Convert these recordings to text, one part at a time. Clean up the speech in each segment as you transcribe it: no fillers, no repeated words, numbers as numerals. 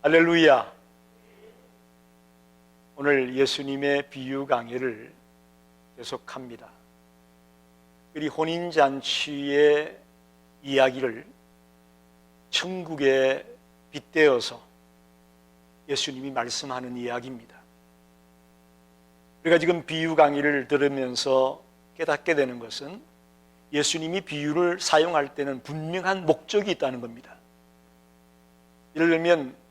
할렐루야. 오늘 예수님의 비유 강의를 계속합니다. 우리 혼인잔치의 이야기를 천국에 빗대어서 예수님이 말씀하는 이야기입니다. 우리가 지금 비유 강의를 들으면서 깨닫게 되는 것은 예수님이 비유를 사용할 때는 분명한 목적이 있다는 겁니다. 예를 들면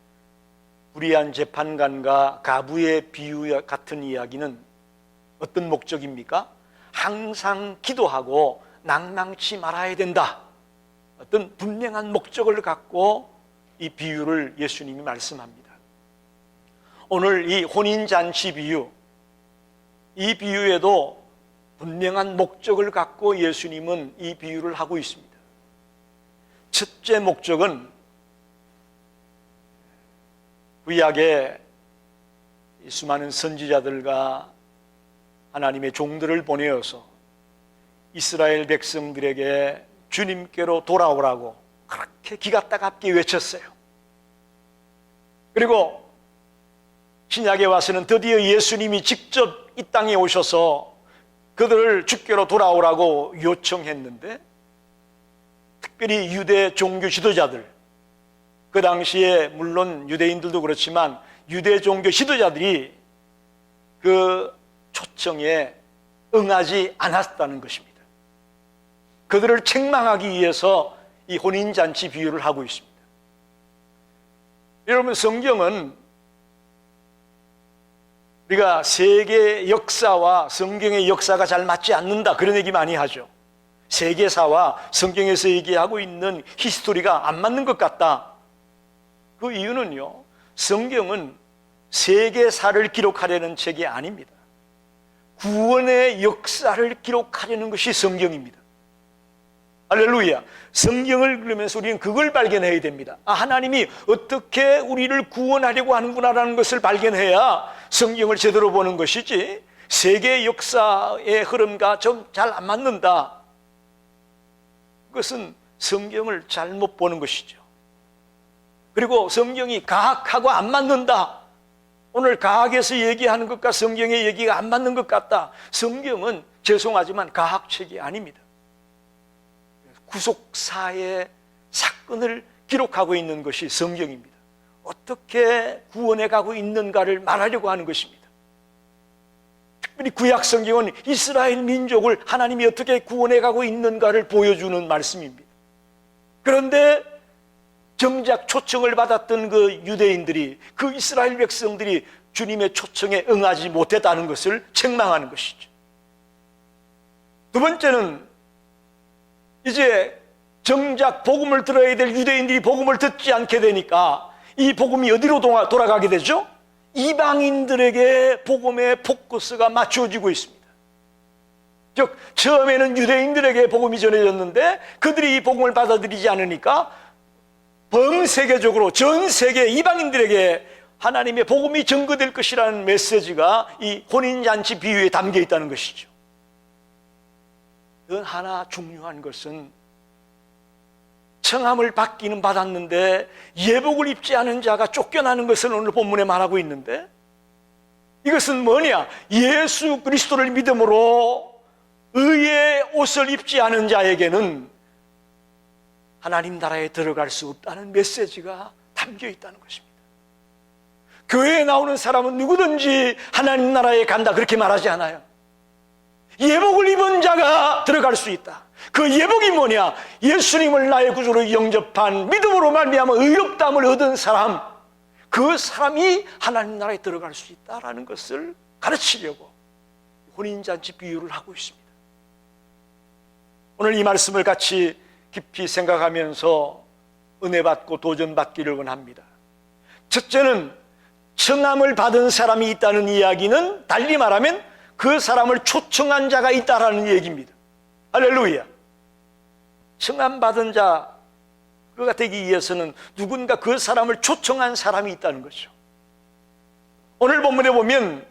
불의한 재판관과 가부의 비유 같은 이야기는 어떤 목적입니까? 항상 기도하고 낭망치 말아야 된다. 어떤 분명한 목적을 갖고 이 비유를 예수님이 말씀합니다. 오늘 이 혼인잔치 비유, 이 비유에도 분명한 목적을 갖고 예수님은 이 비유를 하고 있습니다. 첫째 목적은 구약에 수많은 선지자들과 하나님의 종들을 보내어서 이스라엘 백성들에게 주님께로 돌아오라고 그렇게 기가 따갑게 외쳤어요. 그리고 신약에 와서는 드디어 예수님이 직접 이 땅에 오셔서 그들을 주께로 돌아오라고 요청했는데, 특별히 유대 종교 지도자들, 그 당시에 물론 유대인들도 그렇지만 유대 종교 지도자들이 그 초청에 응하지 않았다는 것입니다. 그들을 책망하기 위해서 이 혼인잔치 비유를 하고 있습니다. 여러분, 성경은 우리가 세계 역사와 성경의 역사가 잘 맞지 않는다, 그런 얘기 많이 하죠. 세계사와 성경에서 얘기하고 있는 히스토리가 안 맞는 것 같다. 그 이유는요, 성경은 세계사를 기록하려는 책이 아닙니다. 구원의 역사를 기록하려는 것이 성경입니다. 할렐루야. 성경을 그러면서 우리는 그걸 발견해야 됩니다. 하나님이 어떻게 우리를 구원하려고 하는구나라는 것을 발견해야 성경을 제대로 보는 것이지, 세계 역사의 흐름과 좀 잘 안 맞는다, 그것은 성경을 잘못 보는 것이죠. 그리고 성경이 과학하고 안 맞는다, 오늘 과학에서 얘기하는 것과 성경의 얘기가 안 맞는 것 같다, 성경은 죄송하지만 과학책이 아닙니다. 구속사의 사건을 기록하고 있는 것이 성경입니다. 어떻게 구원해 가고 있는가를 말하려고 하는 것입니다. 특별히 구약 성경은 이스라엘 민족을 하나님이 어떻게 구원해 가고 있는가를 보여주는 말씀입니다. 그런데 정작 초청을 받았던 그 유대인들이, 그 이스라엘 백성들이 주님의 초청에 응하지 못했다는 것을 책망하는 것이죠. 두 번째는 이제 정작 복음을 들어야 될 유대인들이 복음을 듣지 않게 되니까 이 복음이 어디로 돌아가게 되죠? 이방인들에게 복음의 포커스가 맞춰지고 있습니다. 즉, 처음에는 유대인들에게 복음이 전해졌는데 그들이 이 복음을 받아들이지 않으니까 범세계적으로 전 세계 이방인들에게 하나님의 복음이 전거될 것이라는 메시지가 이 혼인잔치 비유에 담겨 있다는 것이죠. 또 하나 중요한 것은 청함을 받기는 받았는데 예복을 입지 않은 자가 쫓겨나는 것을 오늘 본문에 말하고 있는데, 이것은 뭐냐? 예수 그리스도를 믿음으로 의의 옷을 입지 않은 자에게는 하나님 나라에 들어갈 수 없다는 메시지가 담겨 있다는 것입니다. 교회에 나오는 사람은 누구든지 하나님 나라에 간다, 그렇게 말하지 않아요. 예복을 입은 자가 들어갈 수 있다. 그 예복이 뭐냐? 예수님을 나의 구주로 영접한, 믿음으로 말미암아 의롭다함을 얻은 사람, 그 사람이 하나님 나라에 들어갈 수 있다라는 것을 가르치려고 혼인잔치 비유를 하고 있습니다. 오늘 이 말씀을 같이 깊이 생각하면서 은혜 받고 도전 받기를 원합니다. 첫째는 청함을 받은 사람이 있다는 이야기는 달리 말하면 그 사람을 초청한 자가 있다라는 얘기입니다. 할렐루야. 청함받은 자가 되기 위해서는 누군가 그 사람을 초청한 사람이 있다는 거죠. 오늘 본문에 보면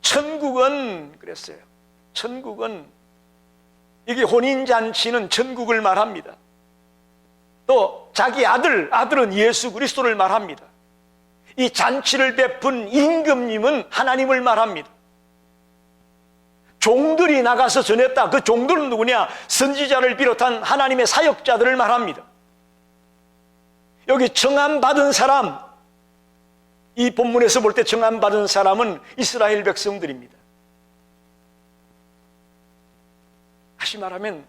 천국은 그랬어요. 천국은, 이게 혼인잔치는 천국을 말합니다. 또 자기 아들은 예수 그리스도를 말합니다. 이 잔치를 베푼 임금님은 하나님을 말합니다. 종들이 나가서 전했다. 그 종들은 누구냐? 선지자를 비롯한 하나님의 사역자들을 말합니다. 여기 청함받은 사람, 이 본문에서 볼 때 청함받은 사람은 이스라엘 백성들입니다. 다시 말하면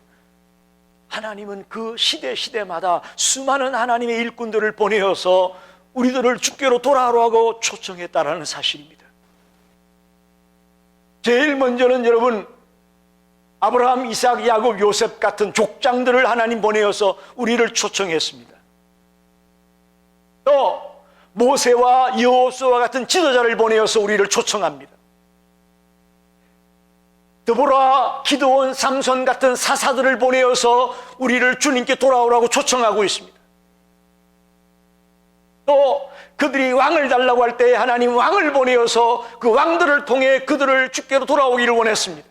하나님은 그 시대마다 수많은 하나님의 일꾼들을 보내어서 우리들을 주께로 돌아오라고 초청했다라는 사실입니다. 제일 먼저는 여러분, 아브라함, 이삭, 야곱, 요셉 같은 족장들을 하나님 보내어서 우리를 초청했습니다. 또 모세와 여호수아 같은 지도자를 보내어서 우리를 초청합니다. 드보라, 기드온, 삼손 같은 사사들을 보내어서 우리를 주님께 돌아오라고 초청하고 있습니다. 또 그들이 왕을 달라고 할 때 하나님 왕을 보내어서 그 왕들을 통해 그들을 주께로 돌아오기를 원했습니다.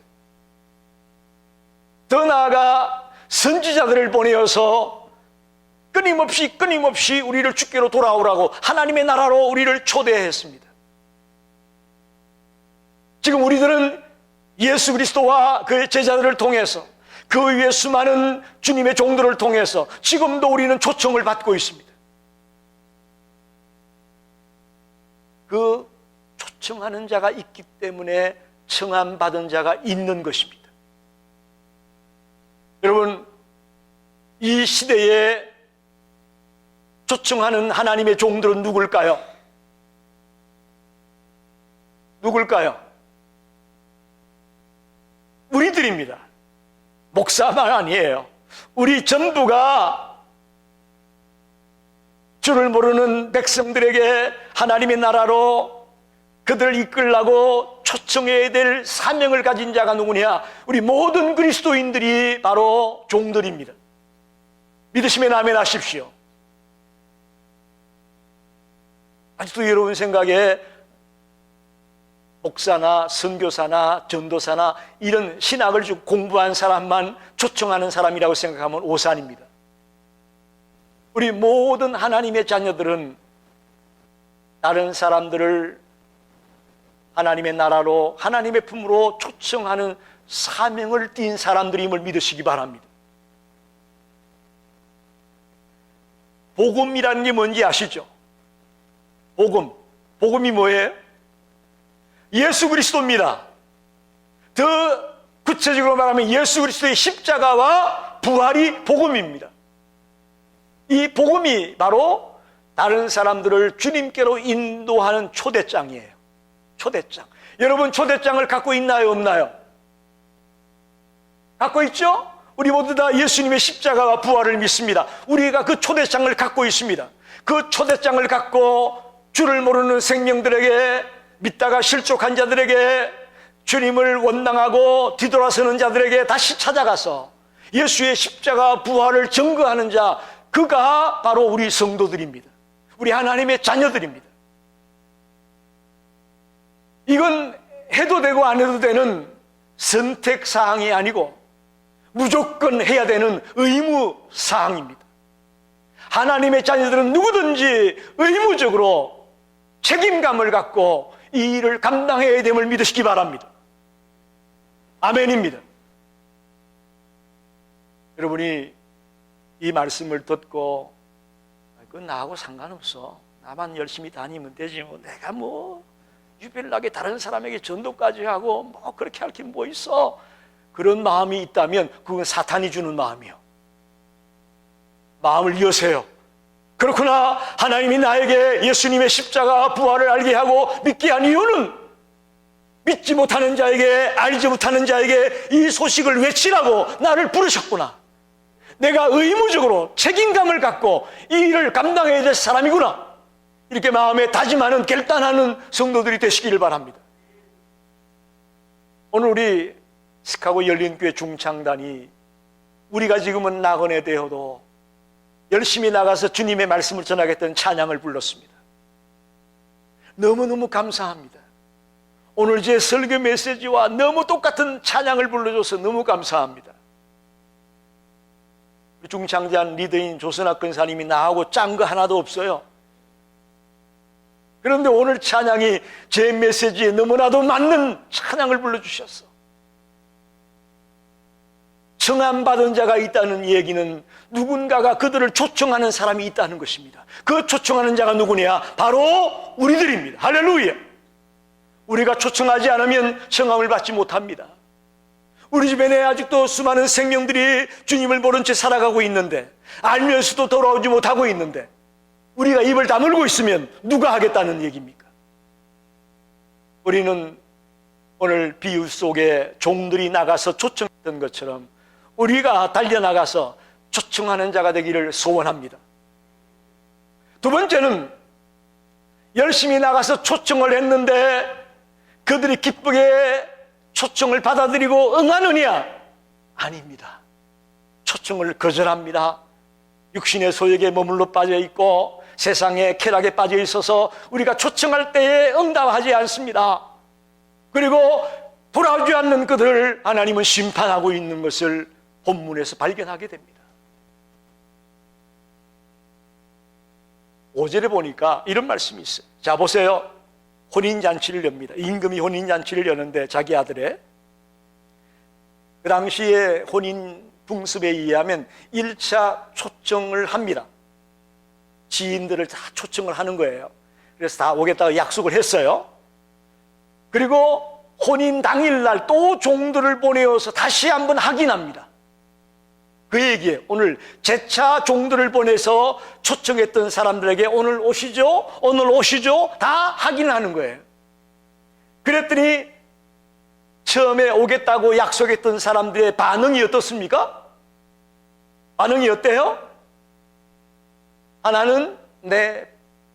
더 나아가 선지자들을 보내어서 끊임없이 우리를 주께로 돌아오라고 하나님의 나라로 우리를 초대했습니다. 지금 우리들은 예수 그리스도와 그의 제자들을 통해서 그 위에 수많은 주님의 종들을 통해서 지금도 우리는 초청을 받고 있습니다. 그 초청하는 자가 있기 때문에 청함받은 자가 있는 것입니다. 여러분, 이 시대에 초청하는 하나님의 종들은 누굴까요? 누굴까요? 우리들입니다. 목사만 아니에요. 우리 전부가 주를 모르는 백성들에게 하나님의 나라로 그들을 이끌라고 초청해야 될 사명을 가진 자가 누구냐? 우리 모든 그리스도인들이 바로 종들입니다. 믿으시면 아멘 하십시오. 아직도 여러분 생각에 목사나 선교사나 전도사나 이런 신학을 좀 공부한 사람만 초청하는 사람이라고 생각하면 오산입니다. 우리 모든 하나님의 자녀들은 다른 사람들을 하나님의 나라로, 하나님의 품으로 초청하는 사명을 띈 사람들임을 믿으시기 바랍니다. 복음이라는 게 뭔지 아시죠? 복음이 뭐예요? 예수 그리스도입니다. 더 구체적으로 말하면 예수 그리스도의 십자가와 부활이 복음입니다. 이 복음이 바로 다른 사람들을 주님께로 인도하는 초대장이에요. 초대장. 여러분 초대장을 갖고 있나요, 없나요? 갖고 있죠? 우리 모두 다 예수님의 십자가와 부활을 믿습니다. 우리가 그 초대장을 갖고 있습니다. 그 초대장을 갖고 주를 모르는 생명들에게, 믿다가 실족한 자들에게, 주님을 원망하고 뒤돌아서는 자들에게 다시 찾아가서 예수의 십자가 부활을 증거하는 자, 그가 바로 우리 성도들입니다. 우리 하나님의 자녀들입니다. 이건 해도 되고 안 해도 되는 선택사항이 아니고 무조건 해야 되는 의무사항입니다. 하나님의 자녀들은 누구든지 의무적으로 책임감을 갖고 이 일을 감당해야 됨을 믿으시기 바랍니다. 아멘입니다. 여러분이 이 말씀을 듣고 그건 나하고 상관없어, 나만 열심히 다니면 되지, 내가 유별나게 다른 사람에게 전도까지 하고 그렇게 할 게 뭐 있어, 그런 마음이 있다면 그건 사탄이 주는 마음이요. 마음을 여세요. 그렇구나, 하나님이 나에게 예수님의 십자가 부활을 알게 하고 믿게 한 이유는 믿지 못하는 자에게, 알지 못하는 자에게 이 소식을 외치라고 나를 부르셨구나. 내가 의무적으로 책임감을 갖고 이 일을 감당해야 될 사람이구나. 이렇게 마음에 다짐하는, 결단하는 성도들이 되시기를 바랍니다. 오늘 우리 시카고 열린교회 중창단이 우리가 지금은 낙원에 되어도 열심히 나가서 주님의 말씀을 전하겠다는 찬양을 불렀습니다. 너무너무 감사합니다. 오늘 제 설교 메시지와 너무 똑같은 찬양을 불러줘서 너무 감사합니다. 중창단 리더인 조선학 근사님이 나하고 짠 거 하나도 없어요. 그런데 오늘 찬양이 제 메시지에 너무나도 맞는 찬양을 불러주셨어. 청함받은 자가 있다는 얘기는 누군가가 그들을 초청하는 사람이 있다는 것입니다. 그 초청하는 자가 누구냐? 바로 우리들입니다. 할렐루야. 우리가 초청하지 않으면 청함을 받지 못합니다. 우리 주변에 아직도 수많은 생명들이 주님을 모른 채 살아가고 있는데, 알면서도 돌아오지 못하고 있는데, 우리가 입을 다물고 있으면 누가 하겠다는 얘기입니까? 우리는 오늘 비유 속에 종들이 나가서 초청했던 것처럼 우리가 달려나가서 초청하는 자가 되기를 소원합니다. 두 번째는 열심히 나가서 초청을 했는데 그들이 기쁘게 초청을 받아들이고 응하느냐? 아닙니다. 초청을 거절합니다. 육신의 소욕에 머물러 빠져 있고 세상의 쾌락에 빠져 있어서 우리가 초청할 때에 응답하지 않습니다. 그리고 돌아오지 않는 그들을 하나님은 심판하고 있는 것을 본문에서 발견하게 됩니다. 5절에 보니까 이런 말씀이 있어요. 자, 보세요. 혼인잔치를 엽니다. 임금이 혼인잔치를 여는데 자기 아들의, 그 당시에 혼인 풍습에 의하면 1차 초청을 합니다. 지인들을 다 초청을 하는 거예요. 그래서 다 오겠다고 약속을 했어요. 그리고 혼인 당일날 또 종들을 보내어서 다시 한번 확인합니다. 그 얘기에 오늘 재차 종들을 보내서 초청했던 사람들에게 오늘 오시죠? 오늘 오시죠? 다 확인하는 거예요. 그랬더니 처음에 오겠다고 약속했던 사람들의 반응이 어떻습니까? 반응이 어때요? 하나는 내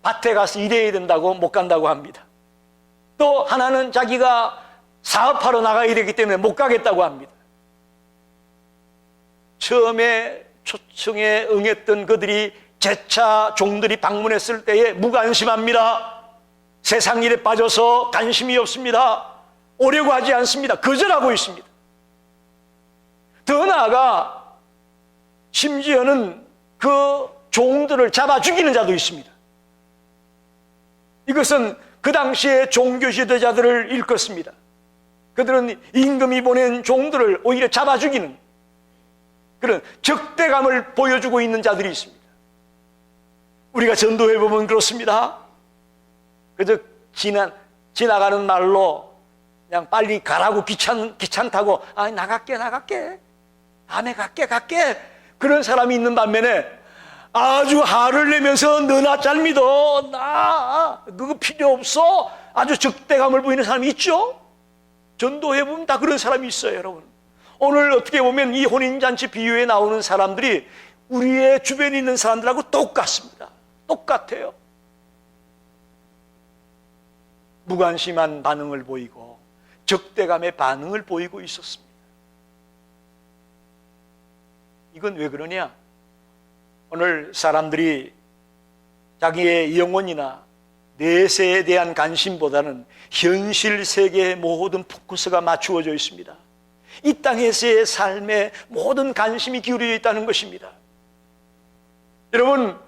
밭에 가서 일해야 된다고 못 간다고 합니다. 또 하나는 자기가 사업하러 나가야 되기 때문에 못 가겠다고 합니다. 처음에 초청에 응했던 그들이 재차 종들이 방문했을 때에 무관심합니다. 세상 일에 빠져서 관심이 없습니다. 오려고 하지 않습니다. 거절하고 있습니다. 더 나아가 심지어는 그 종들을 잡아 죽이는 자도 있습니다. 이것은 그 당시에 종교 지도자들을 일컫습니다. 그들은 임금이 보낸 종들을 오히려 잡아 죽이는 그런 적대감을 보여주고 있는 자들이 있습니다. 우리가 전도해 보면 그렇습니다. 그저 지나가는 말로 그냥 빨리 가라고 귀찮다고 나갈게 다음에 갈게 그런 사람이 있는 반면에 아주 화를 내면서 너나 잘 믿어, 나 그거 필요 없어, 아주 적대감을 보이는 사람이 있죠. 전도해 보면 다 그런 사람이 있어요. 여러분, 오늘 어떻게 보면 이 혼인잔치 비유에 나오는 사람들이 우리의 주변에 있는 사람들하고 똑같습니다. 똑같아요. 무관심한 반응을 보이고 적대감의 반응을 보이고 있었습니다. 이건 왜 그러냐? 오늘 사람들이 자기의 영혼이나 내세에 대한 관심보다는 현실 세계의 모든 포커스가 맞추어져 있습니다. 이 땅에서의 삶에 모든 관심이 기울여 있다는 것입니다. 여러분,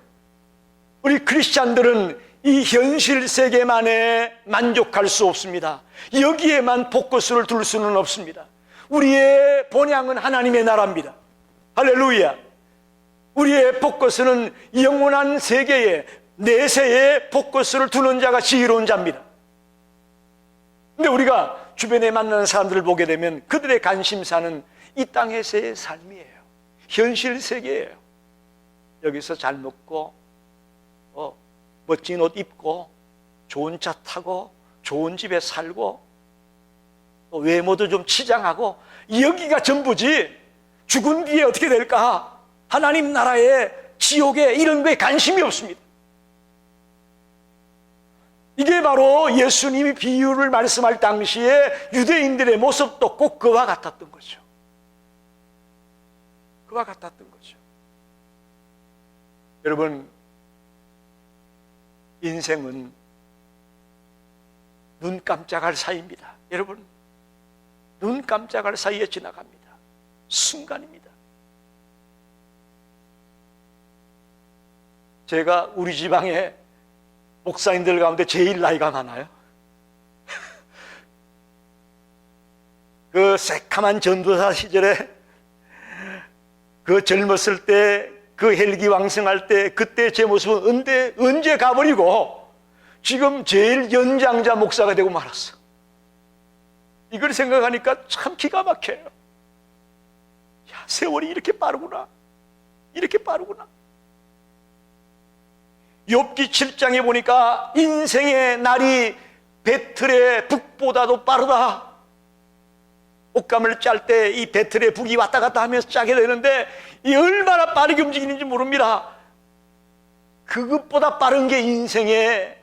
우리 크리스찬들은 이 현실 세계만에 만족할 수 없습니다. 여기에만 포커스를 둘 수는 없습니다. 우리의 본향은 하나님의 나라입니다. 할렐루야. 우리의 포커스는 영원한 세계에, 내세에 포커스를 두는 자가 지혜로운 자입니다. 근데 우리가 주변에 만나는 사람들을 보게 되면 그들의 관심사는 이 땅에서의 삶이에요. 현실 세계예요. 여기서 잘 먹고 멋진 옷 입고 좋은 차 타고 좋은 집에 살고 또 외모도 좀 치장하고 여기가 전부지, 죽은 뒤에 어떻게 될까? 하나님 나라에, 지옥에, 이런 거에 관심이 없습니다. 이게 바로 예수님이 비유를 말씀할 당시에 유대인들의 모습도 꼭 그와 같았던 거죠. 그와 같았던 거죠. 여러분, 인생은 눈 깜짝할 사이입니다. 여러분, 눈 깜짝할 사이에 지나갑니다. 순간입니다. 제가 우리 지방에 목사님들 가운데 제일 나이가 많아요. 그 새카만 전도사 시절에 그 젊었을 때, 그 헬기왕성할 때, 그때 제 모습은 언제 가버리고 지금 제일 연장자 목사가 되고 말았어. 이걸 생각하니까 참 기가 막혀요. 야, 세월이 이렇게 빠르구나. 이렇게 빠르구나. 욥기 7장에 보니까 인생의 날이 배틀의 북보다도 빠르다. 옷감을 짤 때 이 배틀의 북이 왔다 갔다 하면서 짜게 되는데 이 얼마나 빠르게 움직이는지 모릅니다. 그것보다 빠른 게 인생의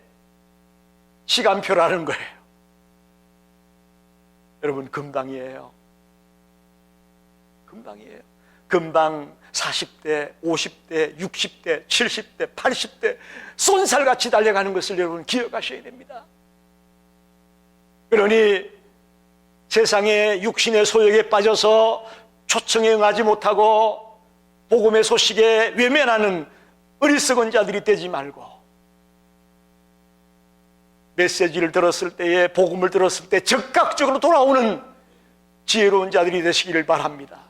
시간표라는 거예요. 여러분, 금방이에요. 금방이에요. 금방 40대, 50대, 60대, 70대, 80대 쏜살같이 달려가는 것을 여러분 기억하셔야 됩니다. 그러니 세상의 육신의 소욕에 빠져서 초청에 응하지 못하고 복음의 소식에 외면하는 어리석은 자들이 되지 말고, 메시지를 들었을 때에, 복음을 들었을 때 적극적으로 돌아오는 지혜로운 자들이 되시기를 바랍니다.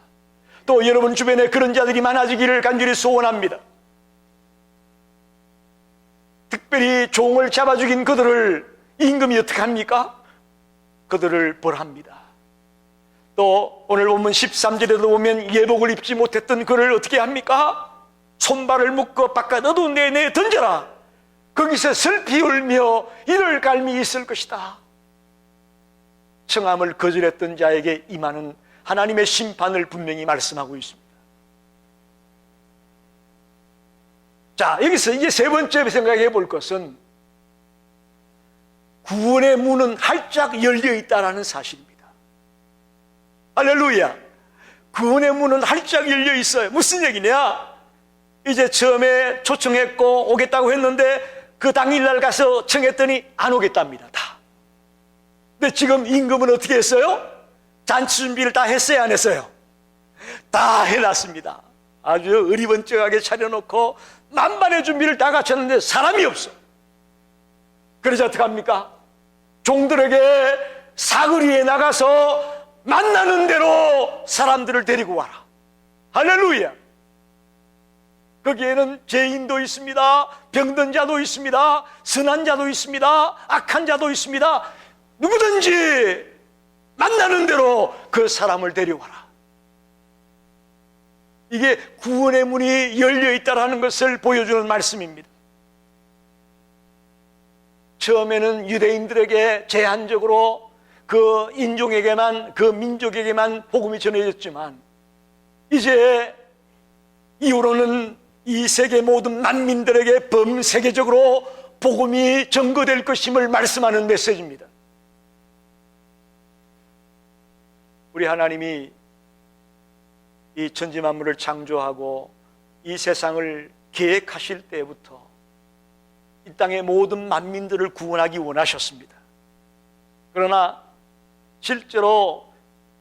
또 여러분 주변에 그런 자들이 많아지기를 간절히 소원합니다. 특별히 종을 잡아 죽인 그들을 임금이 어떻게 합니까? 그들을 벌합니다. 또 오늘 본문 13절에도 보면 예복을 입지 못했던 그를 어떻게 합니까? 손발을 묶어 바깥 어두운 데에 내어 던져라. 거기서 슬피 울며 이를 갈미 있을 것이다. 청함을 거절했던 자에게 임하는 하나님의 심판을 분명히 말씀하고 있습니다. 자, 여기서 이제 세 번째 생각해 볼 것은 구원의 문은 활짝 열려 있다는 사실입니다. 할렐루야. 구원의 문은 활짝 열려 있어요. 무슨 얘기냐? 이제 처음에 초청했고 오겠다고 했는데 그 당일날 가서 청했더니 안 오겠답니다. 다. 근데 지금 임금은 어떻게 했어요? 잔치 준비를 다 했어요, 안 했어요? 다 해놨습니다. 아주 어리번쩍하게 차려놓고 만반의 준비를 다 갖췄는데 사람이 없어. 그래서 어떻게 합니까? 종들에게 사거리에 나가서 만나는 대로 사람들을 데리고 와라. 할렐루야. 거기에는 죄인도 있습니다, 병든 자도 있습니다, 선한 자도 있습니다, 악한 자도 있습니다. 누구든지 만나는 대로 그 사람을 데려와라. 이게 구원의 문이 열려 있다는 것을 보여주는 말씀입니다. 처음에는 유대인들에게 제한적으로 그 인종에게만, 그 민족에게만 복음이 전해졌지만 이제 이후로는 이 세계 모든 만민들에게 범세계적으로 복음이 전거될 것임을 말씀하는 메시지입니다. 우리 하나님이 이 천지 만물을 창조하고 이 세상을 계획하실 때부터 이 땅의 모든 만민들을 구원하기 원하셨습니다. 그러나 실제로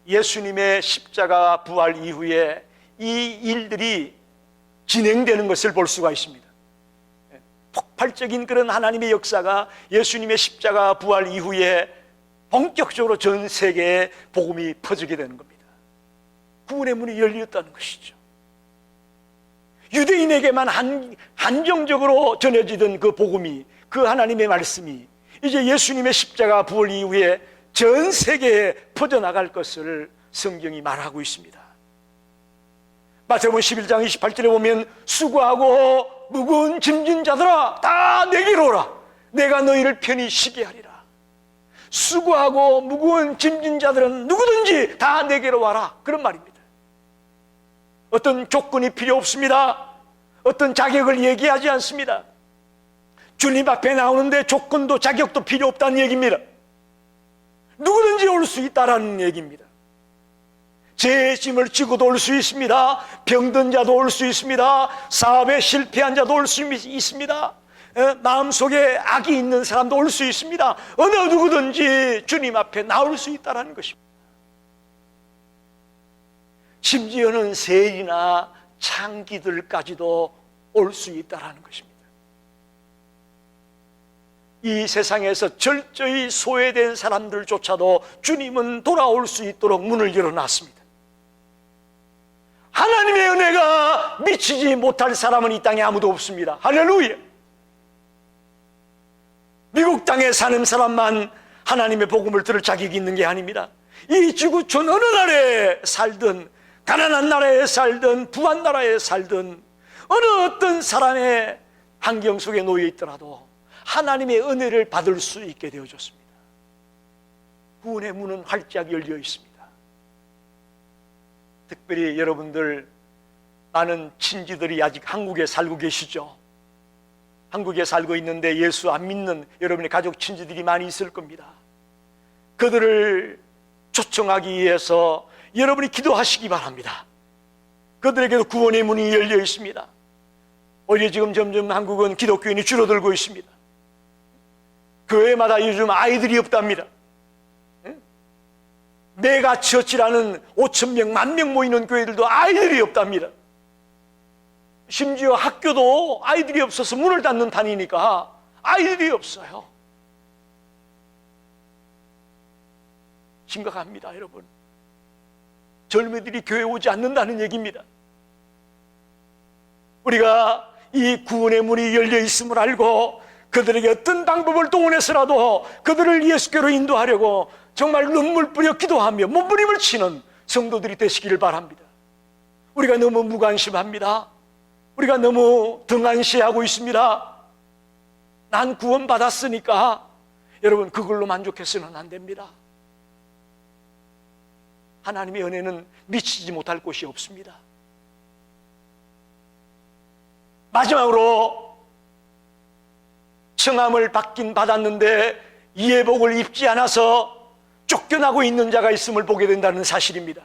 예수님의 십자가 부활 이후에 이 일들이 진행되는 것을 볼 수가 있습니다. 폭발적인 그런 하나님의 역사가 예수님의 십자가 부활 이후에 본격적으로 전 세계에 복음이 퍼지게 되는 겁니다. 구원의 문이 열렸다는 것이죠. 유대인에게만 한정적으로 전해지던 그 복음이, 그 하나님의 말씀이 이제 예수님의 십자가 부활 이후에 전 세계에 퍼져나갈 것을 성경이 말하고 있습니다. 마태복음 11장 28절에 보면 수고하고 무거운 짐진 자들아 다 내게로 오라. 내가 너희를 편히 쉬게 하리라. 수고하고 무거운 짐진 자들은 누구든지 다 내게로 와라. 그런 말입니다. 어떤 조건이 필요 없습니다. 어떤 자격을 얘기하지 않습니다. 주님 앞에 나오는데 조건도 자격도 필요 없다는 얘기입니다. 누구든지 올 수 있다라는 얘기입니다. 죄의 짐을 지고도 올 수 있습니다. 병든 자도 올 수 있습니다. 사업에 실패한 자도 올 수 있습니다. 마음속에 악이 있는 사람도 올 수 있습니다. 어느 누구든지 주님 앞에 나올 수 있다는 것입니다. 심지어는 세리나 창기들까지도 올 수 있다는 것입니다. 이 세상에서 철저히 소외된 사람들조차도 주님은 돌아올 수 있도록 문을 열어놨습니다. 하나님의 은혜가 미치지 못할 사람은 이 땅에 아무도 없습니다. 할렐루야. 미국 땅에 사는 사람만 하나님의 복음을 들을 자격이 있는 게 아닙니다. 이 지구촌 어느 나라에 살든, 가난한 나라에 살든, 부한 나라에 살든, 어느 어떤 사람의 환경 속에 놓여 있더라도 하나님의 은혜를 받을 수 있게 되어졌습니다. 구원의 문은 활짝 열려 있습니다. 특별히 여러분들, 많은 친지들이 아직 한국에 살고 계시죠. 한국에 살고 있는데 예수 안 믿는 여러분의 가족 친지들이 많이 있을 겁니다. 그들을 초청하기 위해서 여러분이 기도하시기 바랍니다. 그들에게도 구원의 문이 열려 있습니다. 오히려 지금 점점 한국은 기독교인이 줄어들고 있습니다. 교회마다 요즘 아이들이 없답니다. 메가처치라는 5,000명, 10,000명 모이는 교회들도 아이들이 없답니다. 심지어 학교도 아이들이 없어서 문을 닫는 단위니까 아이들이 없어요. 심각합니다, 여러분. 젊은이들이 교회에 오지 않는다는 얘기입니다. 우리가 이 구원의 문이 열려 있음을 알고 그들에게 어떤 방법을 동원해서라도 그들을 예수께로 인도하려고 정말 눈물 뿌려 기도하며 몸부림을 치는 성도들이 되시기를 바랍니다. 우리가 너무 무관심합니다. 우리가 너무 등한시하고 있습니다. 난 구원받았으니까. 여러분, 그걸로 만족해서는 안 됩니다. 하나님의 은혜는 미치지 못할 곳이 없습니다. 마지막으로 청함을 받긴 받았는데 예복을 입지 않아서 쫓겨나고 있는 자가 있음을 보게 된다는 사실입니다.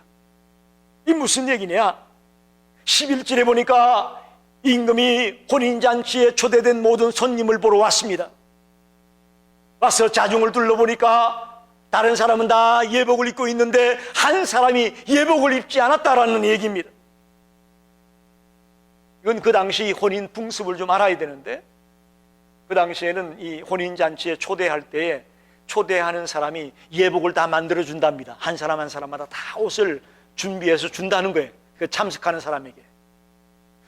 이 무슨 얘기냐? 11절에 보니까 임금이 혼인잔치에 초대된 모든 손님을 보러 왔습니다. 와서 자중을 둘러보니까 다른 사람은 다 예복을 입고 있는데 한 사람이 예복을 입지 않았다라는 얘기입니다. 이건 그 당시 혼인 풍습을 좀 알아야 되는데, 그 당시에는 이 혼인잔치에 초대할 때에 초대하는 사람이 예복을 다 만들어 준답니다. 한 사람 한 사람마다 다 옷을 준비해서 준다는 거예요, 그 참석하는 사람에게.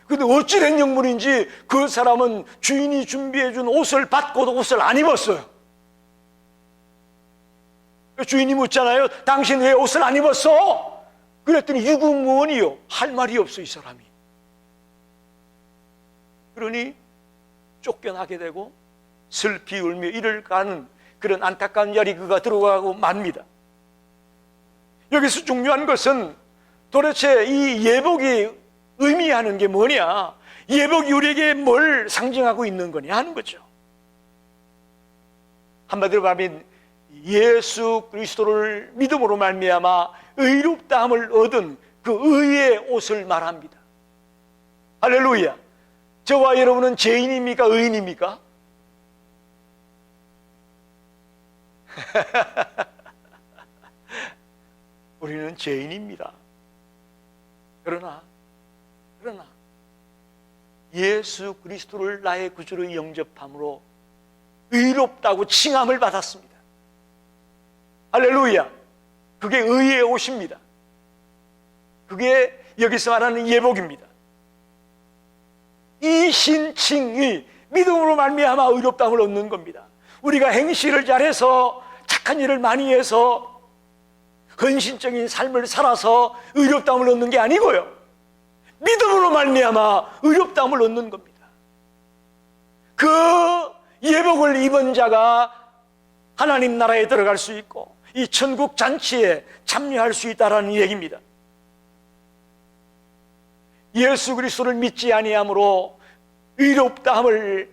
근데 어찌된 영문인지 그 사람은 주인이 준비해 준 옷을 받고도 옷을 안 입었어요. 주인이 묻잖아요. 당신 왜 옷을 안 입었어? 그랬더니 유구무원이요, 할 말이 없어 이 사람이. 그러니 쫓겨나게 되고 슬피 울며 이를 가는 그런 안타까운 자리 그가 들어가고 맙니다. 여기서 중요한 것은 도대체 이 예복이 의미하는 게 뭐냐, 예복이 우리에게 뭘 상징하고 있는 거냐 하는 거죠. 한마디로 말하면 예수 그리스도를 믿음으로 말미암아 의롭다함을 얻은 그 의의 옷을 말합니다. 할렐루야. 저와 여러분은 죄인입니까, 의인입니까? 우리는 죄인입니다. 그러나 예수 그리스도를 나의 구주로 영접함으로 의롭다고 칭함을 받았습니다. 할렐루야. 그게 의의 옷입니다. 그게 여기서 말하는 예복입니다. 이 신칭이 믿음으로 말미암아 의롭다함을 얻는 겁니다. 우리가 행실을 잘해서 착한 일을 많이 해서 헌신적인 삶을 살아서 의롭다함을 얻는 게 아니고요, 믿음으로 말미암아 의롭다함을 얻는 겁니다. 그 예복을 입은 자가 하나님 나라에 들어갈 수 있고 이 천국 잔치에 참여할 수 있다라는 얘기입니다. 예수 그리스도를 믿지 아니함으로 의롭다함을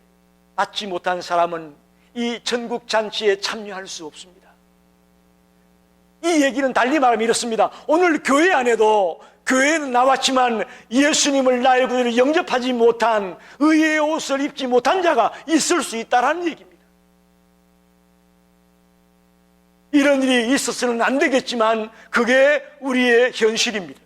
받지 못한 사람은 이 천국 잔치에 참여할 수 없습니다. 이 얘기는 달리 말하면 이렇습니다. 오늘 교회 안에도 교회는 나왔지만 예수님을 나의 구주로 영접하지 못한, 의의 옷을 입지 못한 자가 있을 수 있다는 얘기입니다. 이런 일이 있어서는 안 되겠지만 그게 우리의 현실입니다.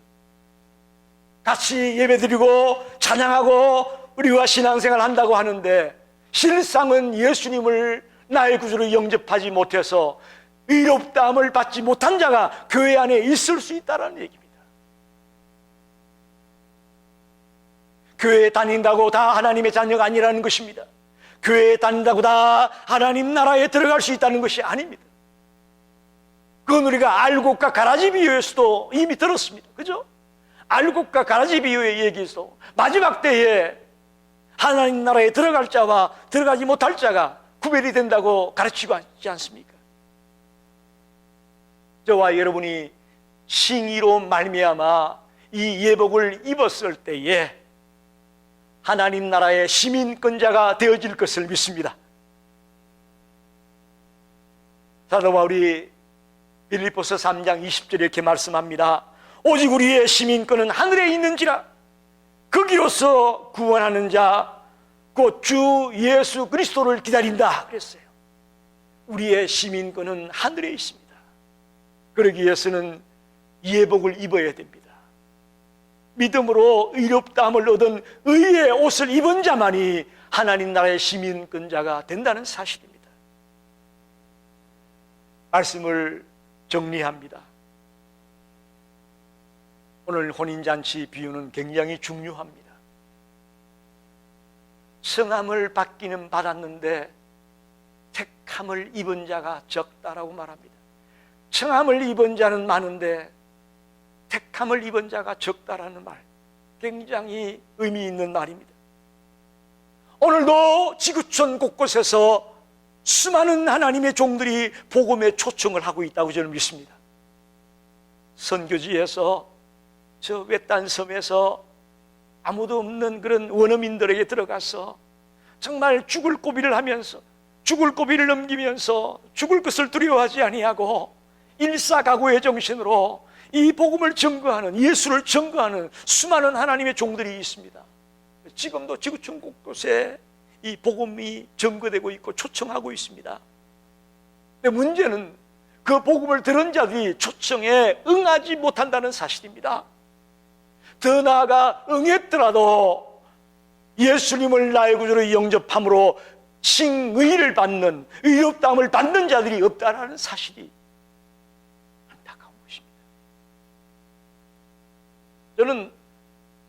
같이 예배드리고 찬양하고 우리와 신앙생활 한다고 하는데 실상은 예수님을 나의 구주를 영접하지 못해서 의롭다함을 받지 못한 자가 교회 안에 있을 수 있다는 얘기입니다. 교회에 다닌다고 다 하나님의 자녀가 아니라는 것입니다. 교회에 다닌다고 다 하나님 나라에 들어갈 수 있다는 것이 아닙니다. 그건 우리가 알곡과 가라지 비유에서도 이미 들었습니다. 그죠? 알곡과 가라지 비유의 얘기에서 마지막 때에 하나님 나라에 들어갈 자와 들어가지 못할 자가 구별이 된다고 가르치고 있지 않습니까? 저와 여러분이 싱의로 말미암아 이 예복을 입었을 때에 하나님 나라의 시민권자가 되어질 것을 믿습니다. 사도 바울이 빌립보서 3장 20절에 이렇게 말씀합니다. 오직 우리의 시민권은 하늘에 있는지라 거기로서 구원하는 자 곧 주 예수 그리스도를 기다린다 그랬어요. 우리의 시민권은 하늘에 있습니다. 그러기 위해서는 예복을 입어야 됩니다. 믿음으로 의롭다함을 얻은 의의 옷을 입은 자만이 하나님 나라의 시민권자가 된다는 사실입니다. 말씀을 정리합니다. 오늘 혼인잔치 비유는 굉장히 중요합니다. 성함을 받기는 받았는데 택함을 입은 자가 적다라고 말합니다. 청함을 입은 자는 많은데 택함을 입은 자가 적다라는 말, 굉장히 의미 있는 말입니다. 오늘도 지구촌 곳곳에서 수많은 하나님의 종들이 복음에 초청을 하고 있다고 저는 믿습니다. 선교지에서 저 외딴 섬에서 아무도 없는 그런 원어민들에게 들어가서 정말 죽을 고비를 하면서 죽을 고비를 넘기면서 죽을 것을 두려워하지 아니하고 일사각오의 정신으로 이 복음을 증거하는, 예수를 증거하는 수많은 하나님의 종들이 있습니다. 지금도 지구촌 곳곳에 이 복음이 증거되고 있고 초청하고 있습니다. 근데 문제는 그 복음을 들은 자들이 초청에 응하지 못한다는 사실입니다. 더 나아가 응했더라도 예수님을 나의 구주로 영접함으로 칭의를 받는, 의롭다함을 받는 자들이 없다는 사실이 안타까운 것입니다. 저는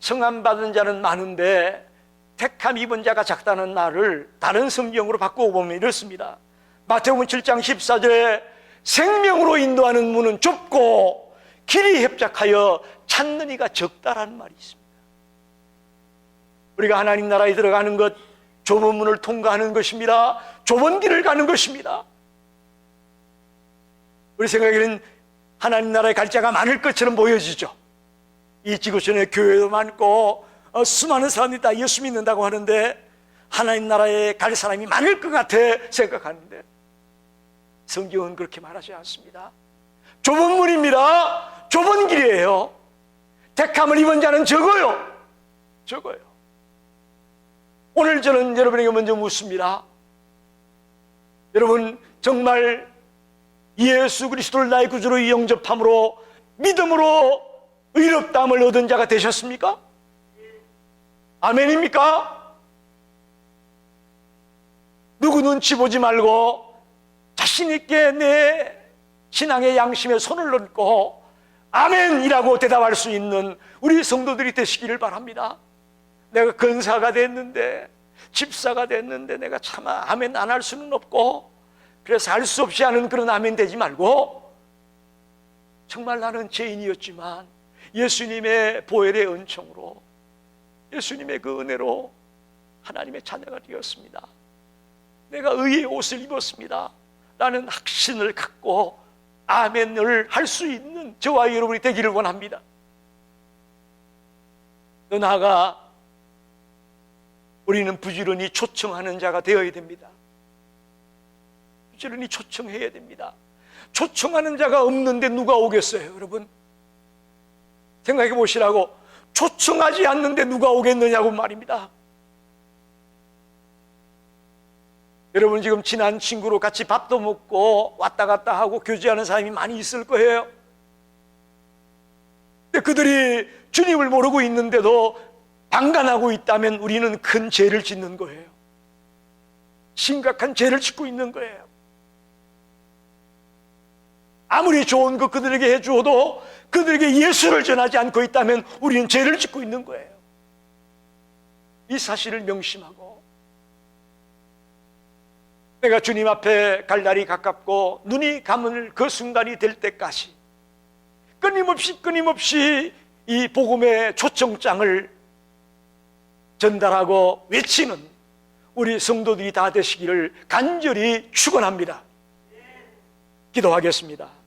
성함 받은 자는 많은데 택함 입은 자가 작다는 말을 다른 성경으로 바꾸어 보면 이렇습니다. 마태복음 7장 14절에 생명으로 인도하는 문은 좁고 길이 협착하여 찾는 이가 적다라는 말이 있습니다. 우리가 하나님 나라에 들어가는 것, 좁은 문을 통과하는 것입니다. 좁은 길을 가는 것입니다. 우리 생각에는 하나님 나라에 갈 자가 많을 것처럼 보여지죠. 이 지구촌에 교회도 많고 수많은 사람들이 다 예수 믿는다고 하는데 하나님 나라에 갈 사람이 많을 것 같아 생각하는데 성경은 그렇게 말하지 않습니다. 좁은 문입니다. 좁은 길이에요. 택함을 입은 자는 적어요. 적어요. 오늘 저는 여러분에게 먼저 묻습니다. 여러분 정말 예수 그리스도를 나의 구주로 영접함으로 믿음으로 의롭다함을 얻은 자가 되셨습니까? 아멘입니까? 누구 눈치 보지 말고 자신 있게 내 신앙의 양심에 손을 얹고 아멘이라고 대답할 수 있는 우리 성도들이 되시기를 바랍니다. 내가 권사가 됐는데 집사가 됐는데 내가 차마 아멘 안 할 수는 없고 그래서 할 수 없이 하는 그런 아멘 되지 말고 정말 나는 죄인이었지만 예수님의 보혈의 은총으로 예수님의 그 은혜로 하나님의 자녀가 되었습니다. 내가 의의 옷을 입었습니다. 라는 확신을 갖고 아멘을 할 수 있는 저와 여러분이 되기를 원합니다. 더 나아가 우리는 부지런히 초청하는 자가 되어야 됩니다. 부지런히 초청해야 됩니다. 초청하는 자가 없는데 누가 오겠어요, 여러분? 생각해 보시라고. 초청하지 않는데 누가 오겠느냐고 말입니다. 여러분 지금 친한 친구로 같이 밥도 먹고 왔다 갔다 하고 교제하는 사람이 많이 있을 거예요. 근데 그들이 주님을 모르고 있는데도 방관하고 있다면 우리는 큰 죄를 짓는 거예요. 심각한 죄를 짓고 있는 거예요. 아무리 좋은 것 그들에게 해주어도 그들에게 예수를 전하지 않고 있다면 우리는 죄를 짓고 있는 거예요. 이 사실을 명심하고 내가 주님 앞에 갈 날이 가깝고 눈이 감을 그 순간이 될 때까지 끊임없이 이 복음의 초청장을 전달하고 외치는 우리 성도들이 다 되시기를 간절히 축원합니다. 기도하겠습니다.